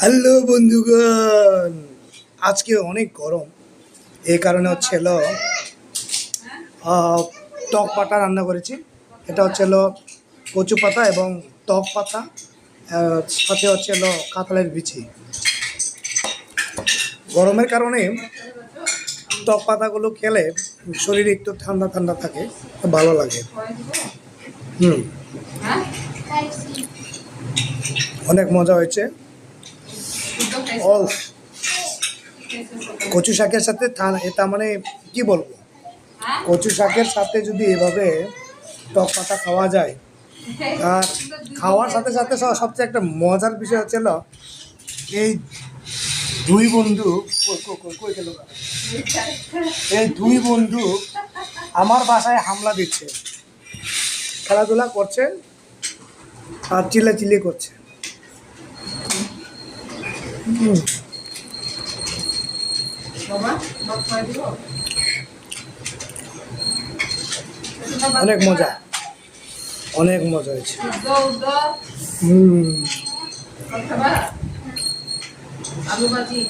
Hello বন্ধুগণ, আজকে অনেক গরম। এই কারণে টক পাতা রান্না করেছি। এটা কচু পাতা এবং টক পাতা, সাথে কাঁঠালের বিচি। গরমের কারণে টক পাতাগুলো খেলে শরীরে একটু ঠান্ডা ঠান্ডা থাকে, ভালো লাগে। অনেক মজা হয়েছে। কচু শাকের সাথে এটা মানে কি বলবো, কচু শাকের সাথে যদি এভাবে টক পাতা খাওয়া যায়, আর খাওয়ার সাথে সাথে সবচেয়ে একটা মজার বিষয় এই দুই বন্ধু এই দুই বন্ধু আমার বাসায় হামলা দিচ্ছে, খেলাধুলা করছে আর চিল্লাচিল্লি করছে। অনেক মজা, অনেক মজা হয়েছে। আলু ভাজি।